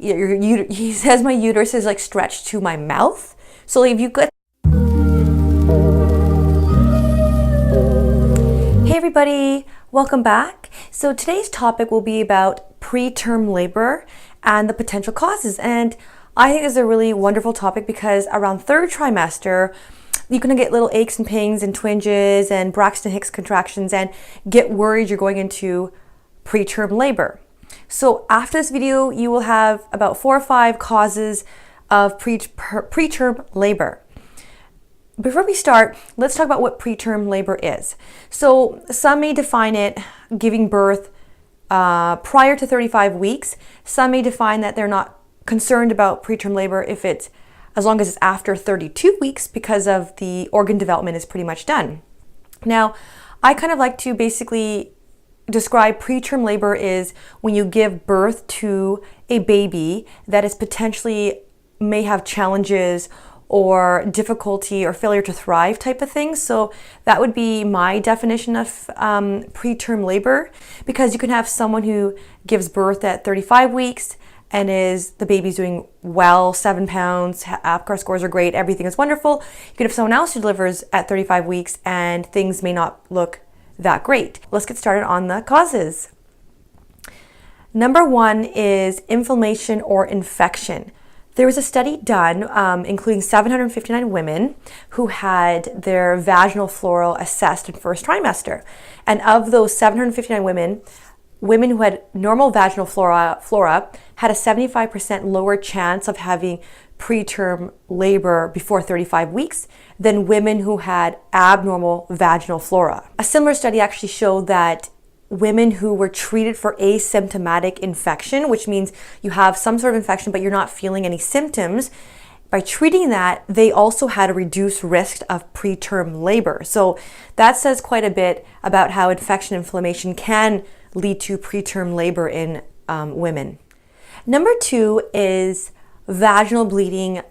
He says my uterus is like stretched to my mouth. So if you could. Hey everybody, welcome back. So today's topic will be about preterm labor and the potential causes. And I think it's a really wonderful topic because around third trimester, you're gonna get little aches and pains and twinges and Braxton Hicks contractions and get worried you're going into preterm labor. So after this video, you will have about 4 or 5 causes of preterm labor. Before we start, let's talk about what preterm labor is. So some may define it giving birth prior to 35 weeks. Some may define that they're not concerned about preterm labor if it's as long as it's after 32 weeks because of the organ development is pretty much done. Now, I kind of like to basically describe preterm labor is when you give birth to a baby that is potentially may have challenges or difficulty or failure to thrive type of things. So that would be my definition of preterm labor, because you can have someone who gives birth at 35 weeks and the baby's doing well, 7 pounds, APGAR scores are great, everything is wonderful. You could have someone else who delivers at 35 weeks and things may not look that great. Let's get started on the causes. Number 1 is inflammation or infection. There was a study done including 759 women who had their vaginal flora assessed in first trimester. And of those 759 women who had normal vaginal flora had a 75% lower chance of having preterm labor before 35 weeks than women who had abnormal vaginal flora. A similar study actually showed that women who were treated for asymptomatic infection, which means you have some sort of infection but you're not feeling any symptoms, by treating that, they also had a reduced risk of preterm labor. So that says quite a bit about how infection inflammation can lead to preterm labor in women. Number 2 is vaginal bleeding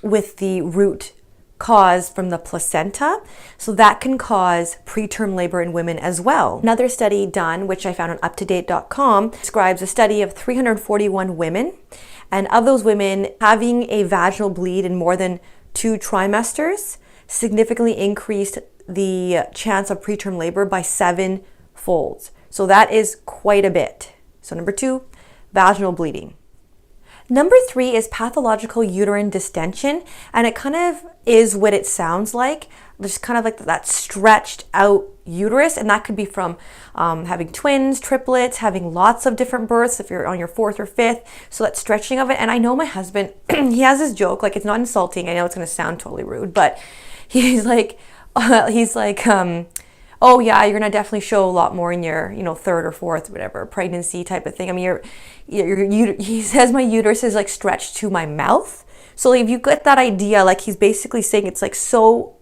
with the root cause from the placenta. So that can cause preterm labor in women as well. Another study done, which I found on uptodate.com, describes a study of 341 women. And of those women, having a vaginal bleed in more than 2 trimesters significantly increased the chance of preterm labor by 7-fold. So that is quite a bit. So number 2, vaginal bleeding. Number 3 is pathological uterine distension, and it kind of is what it sounds like. There's kind of like that stretched out uterus, and that could be from having twins, triplets, having lots of different births if you're on your 4th or 5th. So that stretching of it. And I know my husband, he has this joke, like it's not insulting. I know it's going to sound totally rude, but he's like, oh yeah, you're gonna definitely show a lot more in your, 3rd or 4th, whatever, pregnancy type of thing. I mean, he says my uterus is like stretched to my mouth. So if you get that idea, like he's basically saying it's like so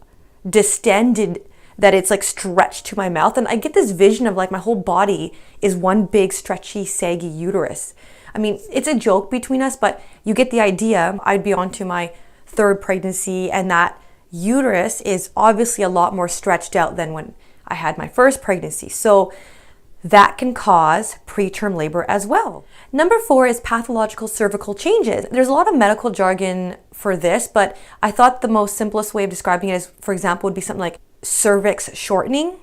distended that it's like stretched to my mouth. And I get this vision of like my whole body is one big stretchy, saggy uterus. I mean, it's a joke between us, but you get the idea. I'd be on to my 3rd pregnancy and that uterus is obviously a lot more stretched out than when I had my 1st pregnancy. So that can cause preterm labor as well. Number 4 is pathological cervical changes. There's a lot of medical jargon for this, but I thought the most simplest way of describing it is, for example, would be something like cervix shortening.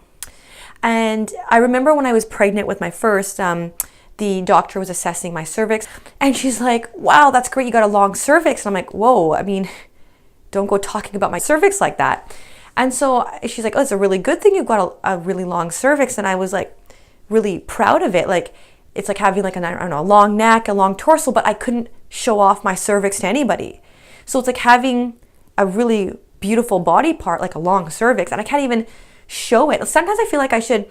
And I remember when I was pregnant with my 1st, the doctor was assessing my cervix and she's like, wow, that's great, you got a long cervix. And I'm like, whoa, I mean, don't go talking about my cervix like that. And so she's like, oh, it's a really good thing you've got a really long cervix. And I was like really proud of it. Like it's like having like a long neck, a long torso, but I couldn't show off my cervix to anybody. So it's like having a really beautiful body part, like a long cervix, and I can't even show it. Sometimes I feel like I should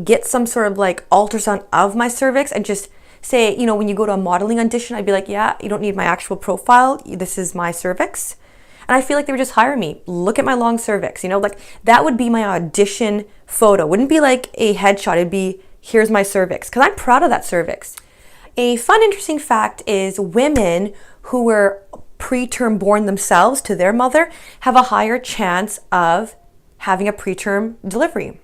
get some sort of like ultrasound of my cervix and just say, when you go to a modeling audition, I'd be like, yeah, you don't need my actual profile. This is my cervix. And I feel like they would just hire me. Look at my long cervix, like that would be my audition photo. Wouldn't be like a headshot, it'd be, here's my cervix, because I'm proud of that cervix. A fun, interesting fact is women who were preterm born themselves to their mother have a higher chance of having a preterm delivery.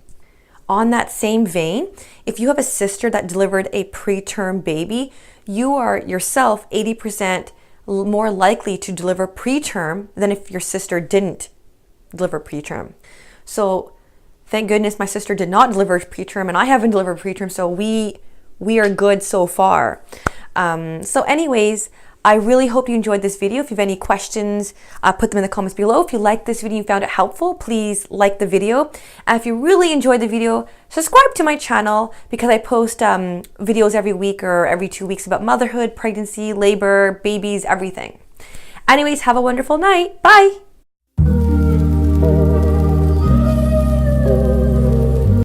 On that same vein, if you have a sister that delivered a preterm baby, you are yourself 80% more likely to deliver preterm than if your sister didn't deliver preterm. So thank goodness my sister did not deliver preterm, and I haven't delivered preterm, so we are good so far. So anyways, I really hope you enjoyed this video. If you have any questions, put them in the comments below. If you liked this video and you found it helpful, please like the video. And if you really enjoyed the video, subscribe to my channel, because I post videos every week or every 2 weeks about motherhood, pregnancy, labor, babies, everything. Anyways, have a wonderful night. Bye.